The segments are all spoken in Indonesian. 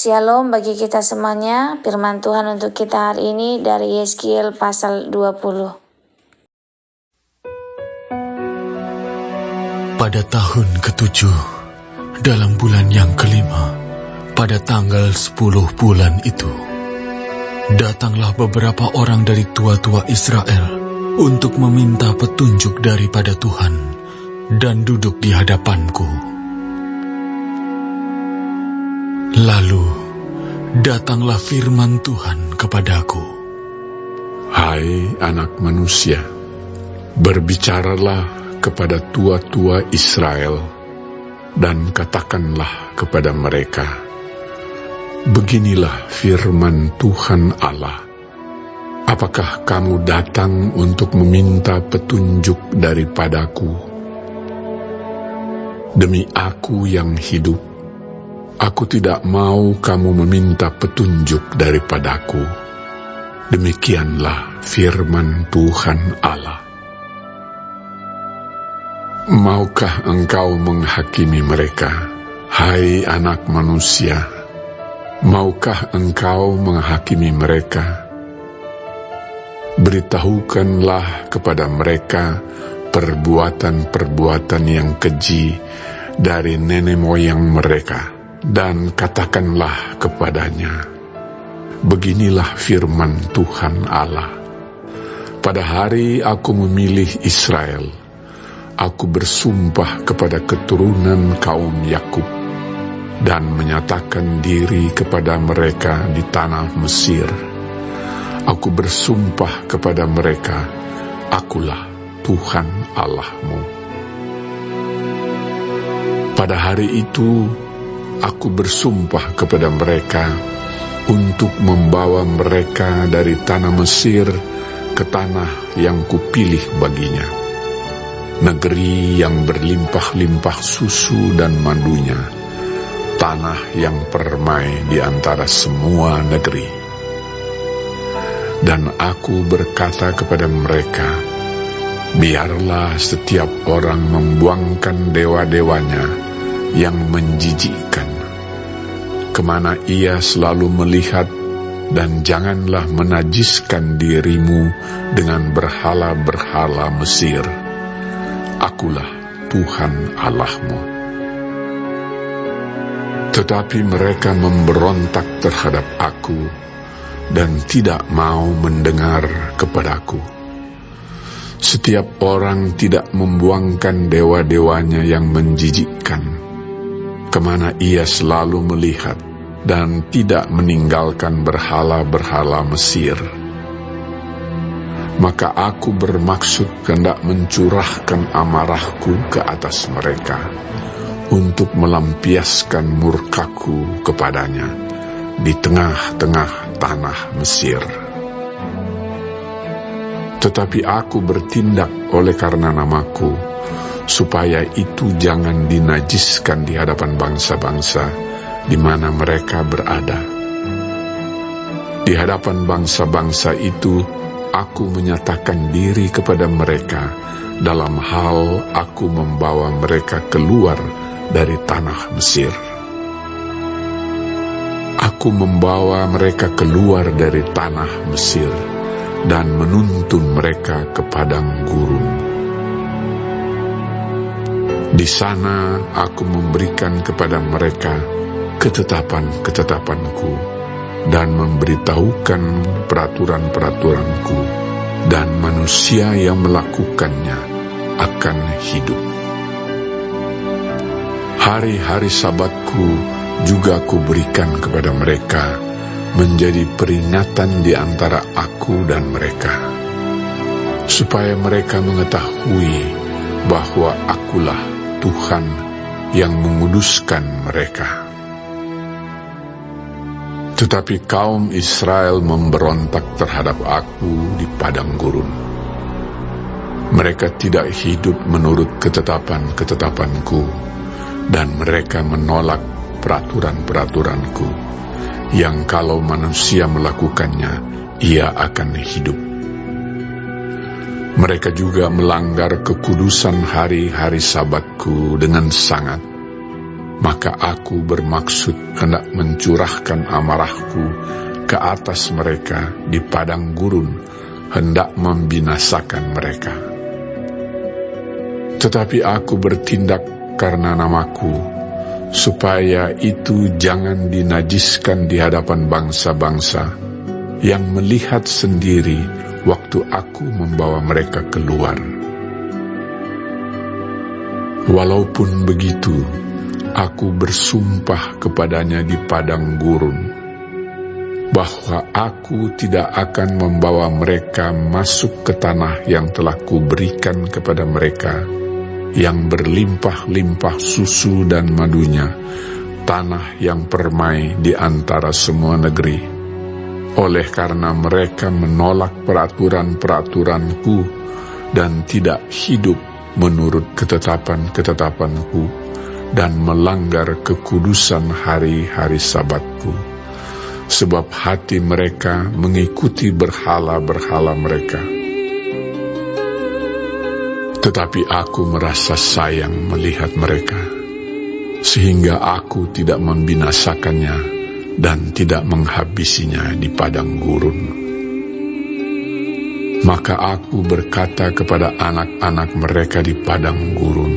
Shalom bagi kita semuanya. Firman Tuhan untuk kita hari ini dari Yeskiel pasal 20. Pada tahun ke-7, dalam bulan yang kelima, pada tanggal 10 bulan itu, datanglah beberapa orang dari tua-tua Israel untuk meminta petunjuk daripada Tuhan dan duduk di hadapanku. Lalu datanglah firman Tuhan kepadaku. Hai anak manusia, berbicaralah kepada tua-tua Israel dan katakanlah kepada mereka, beginilah firman Tuhan Allah. Apakah kamu datang untuk meminta petunjuk daripadaku? Demi aku yang hidup, aku tidak mau kamu meminta petunjuk daripadaku. Demikianlah firman Tuhan Allah. Maukah engkau menghakimi mereka, hai anak manusia? Maukah engkau menghakimi mereka? Beritahukanlah kepada mereka perbuatan-perbuatan yang keji dari nenek moyang mereka, dan katakanlah kepadanya, beginilah firman Tuhan Allah. Pada hari aku memilih Israel, aku bersumpah kepada keturunan kaum Yakub dan menyatakan diri kepada mereka di tanah Mesir. Aku bersumpah kepada mereka, akulah Tuhan Allahmu. Pada hari itu aku bersumpah kepada mereka untuk membawa mereka dari tanah Mesir ke tanah yang kupilih baginya, negeri yang berlimpah-limpah susu dan madunya, tanah yang permai di antara semua negeri. Dan aku berkata kepada mereka, biarlah setiap orang membuangkan dewa-dewanya yang menjijikkan, kemana ia selalu melihat, dan janganlah menajiskan dirimu dengan berhala-berhala Mesir. Akulah Tuhan Allahmu. Tetapi mereka memberontak terhadap aku dan tidak mau mendengar kepadaku. Setiap orang tidak membuangkan dewa-dewanya yang menjijikkan, kemana ia selalu melihat, dan tidak meninggalkan berhala-berhala Mesir. Maka aku bermaksud hendak mencurahkan amarahku ke atas mereka, untuk melampiaskan murkaku kepadanya di tengah-tengah tanah Mesir. Tetapi aku bertindak oleh karena namaku, supaya itu jangan dinajiskan di hadapan bangsa-bangsa di mana mereka berada. Di hadapan bangsa-bangsa itu, aku menyatakan diri kepada mereka dalam hal aku membawa mereka keluar dari tanah Mesir. Aku membawa mereka keluar dari tanah Mesir dan menuntun mereka ke padang gurun. Di sana aku memberikan kepada mereka ketetapan-ketetapanku dan memberitahukan peraturan-peraturanku, dan manusia yang melakukannya akan hidup. Hari-hari Sabatku juga kuberikan kepada mereka menjadi peringatan di antara aku dan mereka, supaya mereka mengetahui bahwa akulah Tuhan yang menguduskan mereka. Tetapi kaum Israel memberontak terhadap aku di padang gurun. Mereka tidak hidup menurut ketetapan-ketetapanku, dan mereka menolak peraturan-peraturanku, yang kalau manusia melakukannya, ia akan hidup. Mereka juga melanggar kekudusan hari-hari Sabatku dengan sangat. maka aku bermaksud hendak mencurahkan amarahku ke atas mereka di padang gurun, hendak membinasakan mereka. Tetapi aku bertindak karena namaku, supaya itu jangan dinajiskan di hadapan bangsa-bangsa yang melihat sendiri waktu aku membawa mereka keluar. Walaupun begitu, aku bersumpah kepadanya di padang gurun, bahwa aku tidak akan membawa mereka masuk ke tanah yang telah kuberikan kepada mereka, yang berlimpah-limpah susu dan madunya, tanah yang permai di antara semua negeri. Oleh karena mereka menolak peraturan-peraturanku dan tidak hidup menurut ketetapan-ketetapanku, dan melanggar kekudusan hari-hari Sabatku, sebab hati mereka mengikuti berhala-berhala mereka. Tetapi aku merasa sayang melihat mereka, sehingga aku tidak membinasakannya dan tidak menghabisinya di padang gurun. Maka aku berkata kepada anak-anak mereka di padang gurun,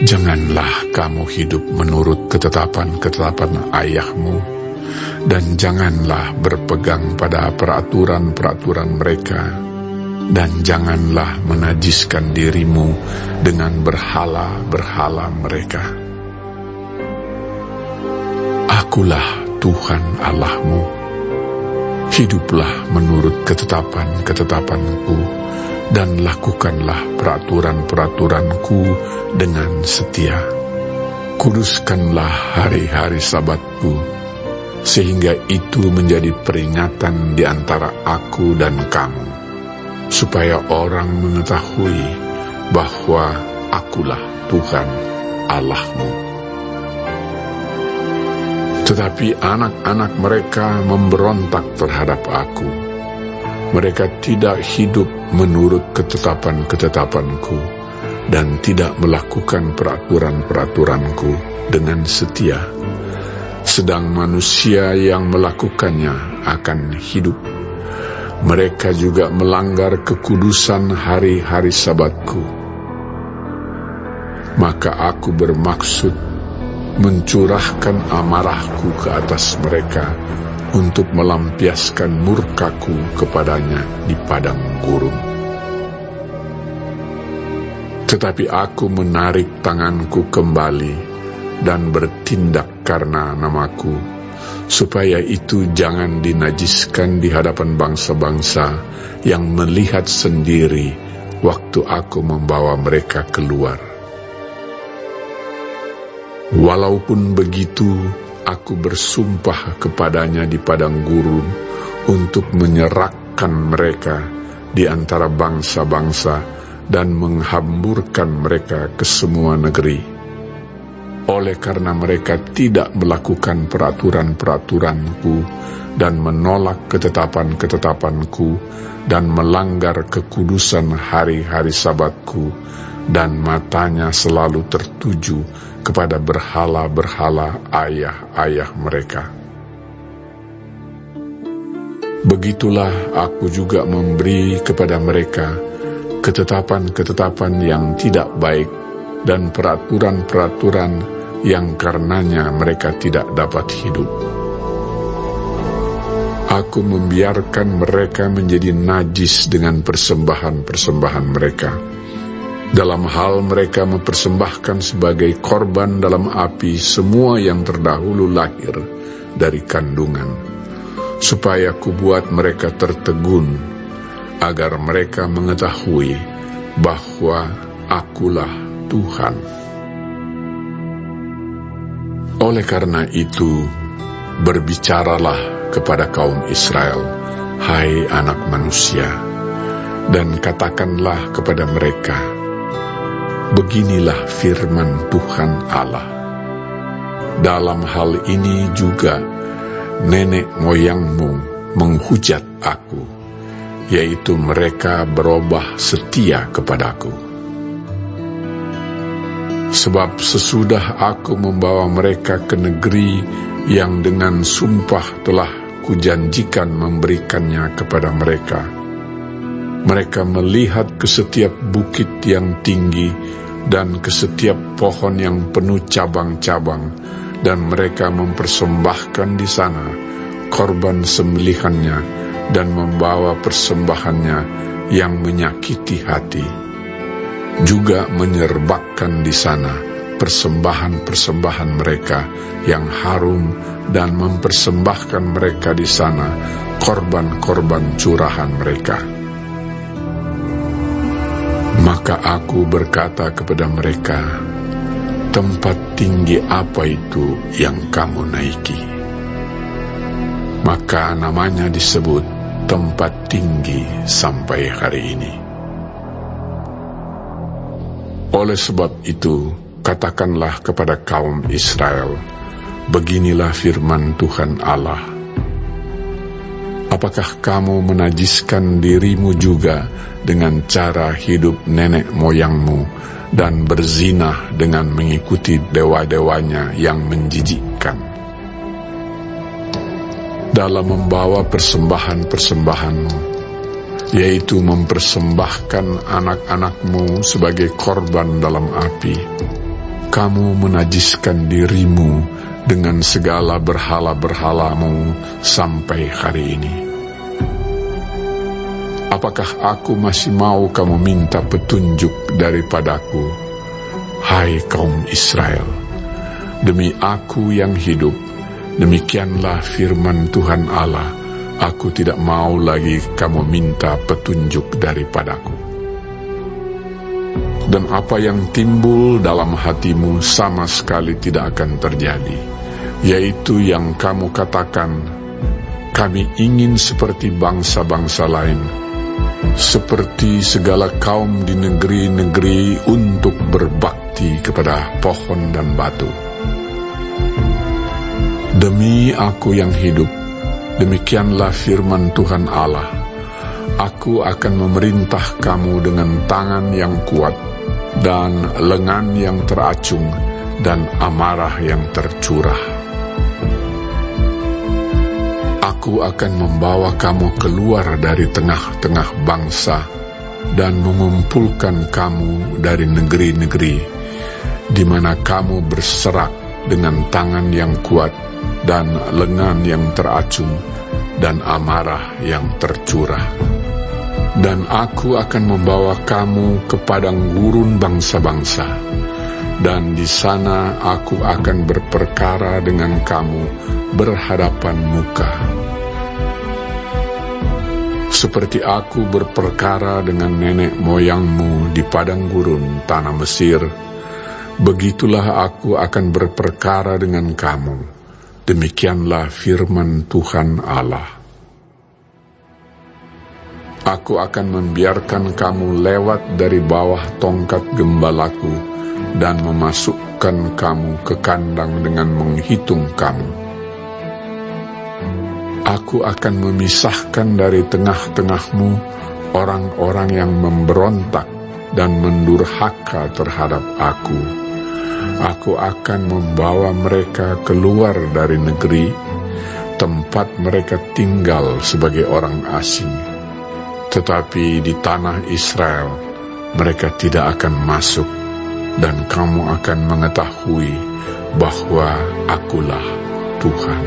janganlah kamu hidup menurut ketetapan-ketetapan ayahmu, dan janganlah berpegang pada peraturan-peraturan mereka, dan janganlah menajiskan dirimu dengan berhala-berhala mereka. Akulah Tuhan Allahmu. Hiduplah menurut ketetapan-ketetapanku, dan lakukanlah peraturan-peraturanku dengan setia. Kuduskanlah hari-hari Sabatku, sehingga itu menjadi peringatan di antara aku dan kamu, supaya orang mengetahui bahwa akulah Tuhan Allahmu. Tetapi anak-anak mereka memberontak terhadap aku. Mereka tidak hidup menurut ketetapan-ketetapanku, dan tidak melakukan peraturan-peraturanku dengan setia. Sedang manusia yang melakukannya akan hidup. Mereka juga melanggar kekudusan hari-hari Sabatku. Maka aku bermaksud mencurahkan amarahku ke atas mereka untuk melampiaskan murkaku kepadanya di padang gurun. Tetapi aku menarik tanganku kembali dan bertindak karena namaku, supaya itu jangan dinajiskan di hadapan bangsa-bangsa yang melihat sendiri waktu aku membawa mereka keluar. Walaupun begitu, aku bersumpah kepadanya di padang gurun untuk menyerahkan mereka di antara bangsa-bangsa dan menghamburkan mereka ke semua negeri. Oleh karena mereka tidak melakukan peraturan-peraturanku dan menolak ketetapan-ketetapanku dan melanggar kekudusan hari-hari Sabatku, dan matanya selalu tertuju kepada berhala-berhala ayah-ayah mereka. Begitulah aku juga memberi kepada mereka ketetapan-ketetapan yang tidak baik dan peraturan-peraturan yang karenanya mereka tidak dapat hidup. Aku membiarkan mereka menjadi najis dengan persembahan-persembahan mereka. Dalam hal mereka mempersembahkan sebagai korban dalam api semua yang terdahulu lahir dari kandungan, supaya kubuat mereka tertegun, agar mereka mengetahui bahwa akulah Tuhan. Oleh karena itu, berbicaralah kepada kaum Israel, hai anak manusia, dan katakanlah kepada mereka, beginilah firman Tuhan Allah. Dalam hal ini juga nenek moyangmu menghujat aku, yaitu mereka berubah setia kepadaku. Sebab sesudah aku membawa mereka ke negeri yang dengan sumpah telah kujanjikan memberikannya kepada mereka, mereka melihat ke setiap bukit yang tinggi dan ke setiap pohon yang penuh cabang-cabang, dan mereka mempersembahkan di sana korban sembelihannya dan membawa persembahannya yang menyakiti hati. Juga menyerbakkan di sana persembahan-persembahan mereka yang harum, dan mempersembahkan mereka di sana korban-korban curahan mereka. Maka aku berkata kepada mereka, tempat tinggi apa itu yang kamu naiki? Maka namanya disebut tempat tinggi sampai hari ini. Oleh sebab itu, katakanlah kepada kaum Israel, beginilah firman Tuhan Allah. Apakah kamu menajiskan dirimu juga dengan cara hidup nenek moyangmu dan berzina dengan mengikuti dewa-dewanya yang menjijikkan? Dalam membawa persembahan-persembahanmu, yaitu mempersembahkan anak-anakmu sebagai korban dalam api, kamu menajiskan dirimu dengan segala berhala-berhalamu sampai hari ini. Apakah aku masih mau kamu minta petunjuk daripadaku, hai kaum Israel? Demi aku yang hidup, demikianlah firman Tuhan Allah, aku tidak mau lagi kamu minta petunjuk daripadaku. Dan apa yang timbul dalam hatimu sama sekali tidak akan terjadi, yaitu yang kamu katakan, kami ingin seperti bangsa-bangsa lain, seperti segala kaum di negeri-negeri untuk berbakti kepada pohon dan batu. Demi aku yang hidup, demikianlah firman Tuhan Allah, aku akan memerintah kamu dengan tangan yang kuat, dan lengan yang teracung, dan amarah yang tercurah. Aku akan membawa kamu keluar dari tengah-tengah bangsa, dan mengumpulkan kamu dari negeri-negeri, di mana kamu berserak dengan tangan yang kuat, dan lengan yang teracung, dan amarah yang tercurah. Dan aku akan membawa kamu ke padang gurun bangsa-bangsa, dan di sana aku akan berperkara dengan kamu berhadapan muka. Seperti aku berperkara dengan nenek moyangmu di padang gurun tanah Mesir, begitulah aku akan berperkara dengan kamu. Demikianlah firman Tuhan Allah. Aku akan membiarkan kamu lewat dari bawah tongkat gembalaku, dan memasukkan kamu ke kandang dengan menghitung kamu. Aku akan memisahkan dari tengah-tengahmu orang-orang yang memberontak dan mendurhaka terhadap aku. Aku akan membawa mereka keluar dari negeri, tempat mereka tinggal sebagai orang asing. Tetapi di tanah Israel mereka tidak akan masuk, dan kamu akan mengetahui bahwa akulah Tuhan.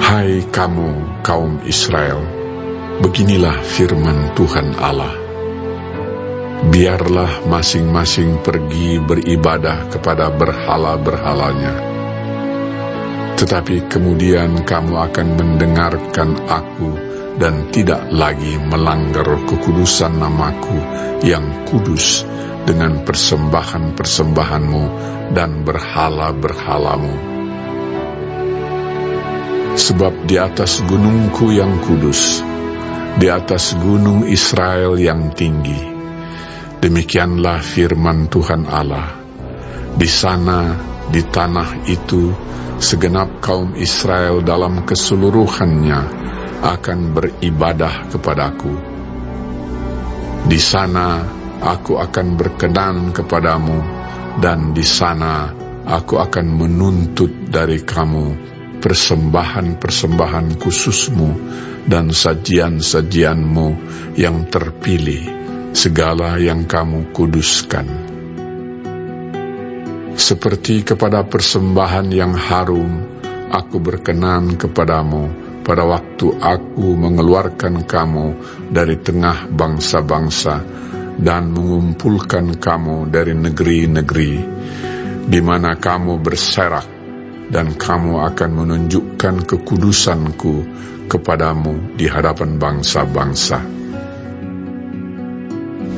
Hai kamu kaum Israel, beginilah firman Tuhan Allah. Biarlah masing-masing pergi beribadah kepada berhala-berhalanya, tetapi kemudian kamu akan mendengarkan aku dan tidak lagi melanggar kekudusan namaku yang kudus dengan persembahan-persembahanmu dan berhala-berhalamu. Sebab di atas gunungku yang kudus, di atas gunung Israel yang tinggi, demikianlah firman Tuhan Allah, di sana, di tanah itu, segenap kaum Israel dalam keseluruhannya akan beribadah kepadaku. Di sana aku akan berkenan kepadamu, dan di sana aku akan menuntut dari kamu persembahan-persembahan khususmu dan sajian-sajianmu yang terpilih, segala yang kamu kuduskan. Seperti kepada persembahan yang harum, aku berkenan kepadamu pada waktu aku mengeluarkan kamu dari tengah bangsa-bangsa dan mengumpulkan kamu dari negeri-negeri, di mana kamu berserak, dan kamu akan menunjukkan kekudusanku kepadamu di hadapan bangsa-bangsa.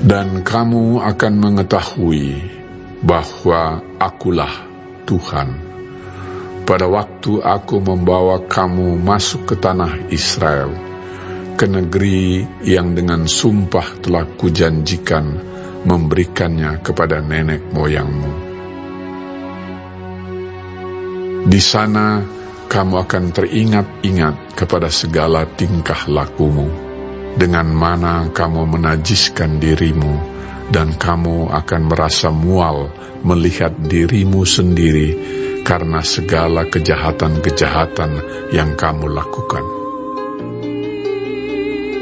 Dan kamu akan mengetahui bahwa akulah Tuhan, pada waktu aku membawa kamu masuk ke tanah Israel, ke negeri yang dengan sumpah telah kujanjikan memberikannya kepada nenek moyangmu. Di sana kamu akan teringat-ingat kepada segala tingkah lakumu, dengan mana kamu menajiskan dirimu, dan kamu akan merasa mual melihat dirimu sendiri karena segala kejahatan-kejahatan yang kamu lakukan.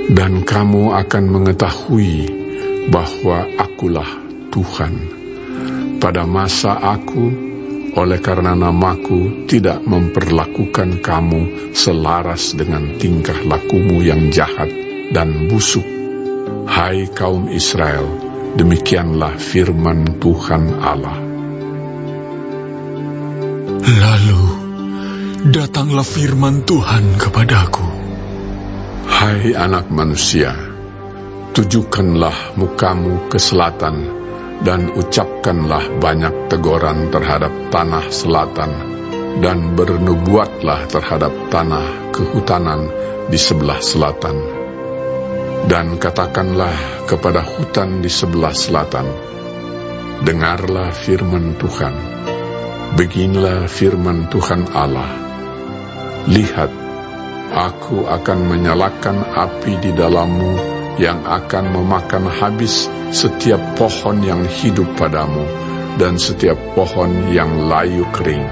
Dan kamu akan mengetahui bahwa akulah Tuhan, pada masa aku, oleh karena namaku, tidak memperlakukan kamu selaras dengan tingkah lakumu yang jahat dan busuk. Hai kaum Israel, demikianlah firman Tuhan Allah. Lalu datanglah firman Tuhan kepadaku. Hai anak manusia, tujukanlah mukamu ke selatan, dan ucapkanlah banyak teguran terhadap tanah selatan, dan bernubuatlah terhadap tanah kehutanan di sebelah selatan. Dan katakanlah kepada hutan di sebelah selatan, dengarlah firman Tuhan. Beginilah firman Tuhan Allah. Lihat, aku akan menyalakan api di dalammu, yang akan memakan habis setiap pohon yang hidup padamu, dan setiap pohon yang layu kering.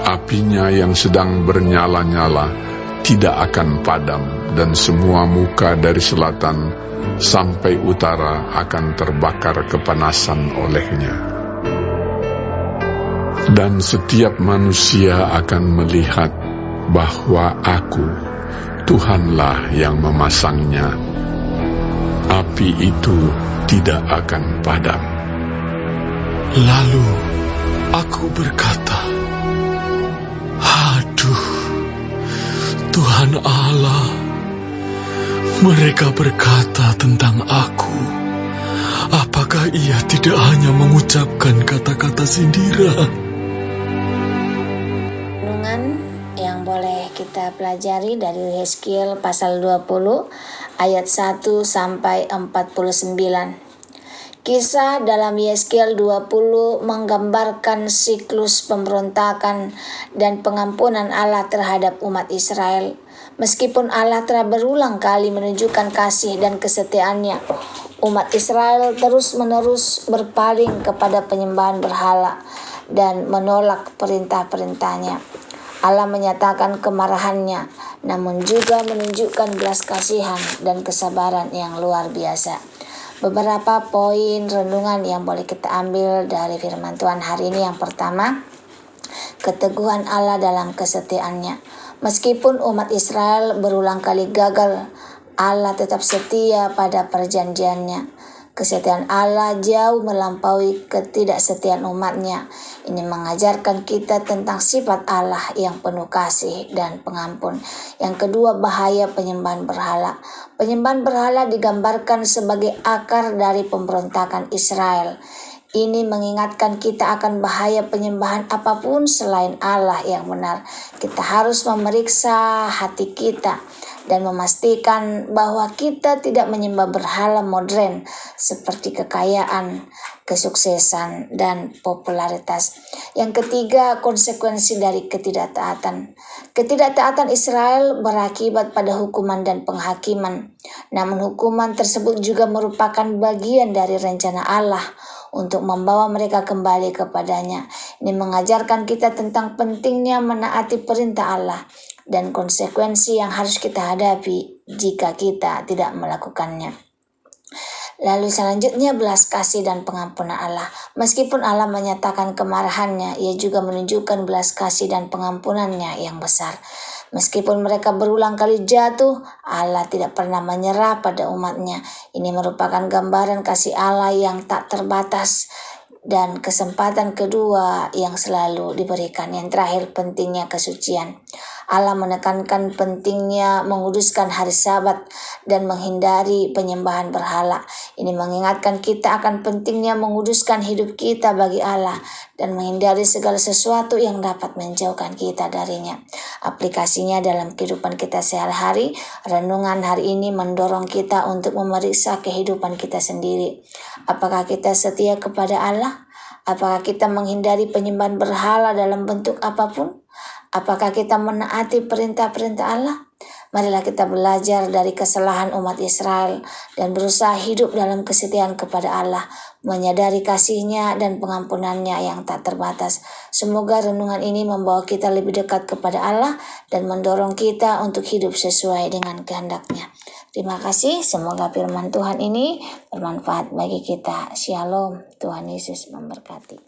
Apinya yang sedang bernyala-nyala tidak akan padam, dan semua muka dari selatan sampai utara akan terbakar kepanasan olehnya. Dan setiap manusia akan melihat bahwa aku, Tuhanlah yang memasangnya. Api itu tidak akan padam. Lalu aku berkata, aduh, Tuhan Allah, mereka berkata tentang aku, apakah ia tidak hanya mengucapkan kata-kata sindiran? Kita pelajari dari Yeskiel pasal 20 ayat 1 sampai 49. Kisah dalam Yeskiel 20 menggambarkan siklus pemberontakan dan pengampunan Allah terhadap umat Israel. Meskipun Allah telah berulang kali menunjukkan kasih dan kesetiaannya, umat Israel terus-menerus berpaling kepada penyembahan berhala dan menolak perintah-perintahnya. Allah menyatakan kemarahannya, namun juga menunjukkan belas kasihan dan kesabaran yang luar biasa. Beberapa poin renungan yang boleh kita ambil dari firman Tuhan hari ini. Yang pertama, keteguhan Allah dalam kesetiaannya. Meskipun umat Israel berulang kali gagal, Allah tetap setia pada perjanjiannya. Kesetiaan Allah jauh melampaui ketidaksetiaan umatnya. Ini mengajarkan kita tentang sifat Allah yang penuh kasih dan pengampun. Yang kedua, bahaya penyembahan berhala. Penyembahan berhala digambarkan sebagai akar dari pemberontakan Israel. Ini mengingatkan kita akan bahaya penyembahan apapun selain Allah yang benar. Kita harus memeriksa hati kita dan memastikan bahwa kita tidak menyembah berhala modern seperti kekayaan, kesuksesan, dan popularitas. Yang ketiga, konsekuensi dari ketidaktaatan. Ketidaktaatan Israel berakibat pada hukuman dan penghakiman. Namun hukuman tersebut juga merupakan bagian dari rencana Allah untuk membawa mereka kembali kepadanya. Ini mengajarkan kita tentang pentingnya menaati perintah Allah dan konsekuensi yang harus kita hadapi jika kita tidak melakukannya. Lalu selanjutnya belas kasih dan pengampunan Allah. Meskipun Allah menyatakan kemarahannya, ia juga menunjukkan belas kasih dan pengampunannya yang besar. Meskipun mereka berulang kali jatuh, Allah tidak pernah menyerah pada umatnya. Ini merupakan gambaran kasih Allah yang tak terbatas dan kesempatan kedua yang selalu diberikan. Yang terakhir, pentingnya kesucian. Allah menekankan pentingnya menguduskan hari Sabat dan menghindari penyembahan berhala. Ini mengingatkan kita akan pentingnya menguduskan hidup kita bagi Allah dan menghindari segala sesuatu yang dapat menjauhkan kita darinya. Aplikasinya dalam kehidupan kita sehari-hari, renungan hari ini mendorong kita untuk memeriksa kehidupan kita sendiri. Apakah kita setia kepada Allah? Apakah kita menghindari penyembahan berhala dalam bentuk apapun? Apakah kita menaati perintah-perintah Allah? Marilah kita belajar dari kesalahan umat Israel dan berusaha hidup dalam kesetiaan kepada Allah, menyadari kasih-Nya dan pengampunannya yang tak terbatas. Semoga renungan ini membawa kita lebih dekat kepada Allah dan mendorong kita untuk hidup sesuai dengan kehendak-Nya. Terima kasih, semoga firman Tuhan ini bermanfaat bagi kita. Shalom, Tuhan Yesus memberkati.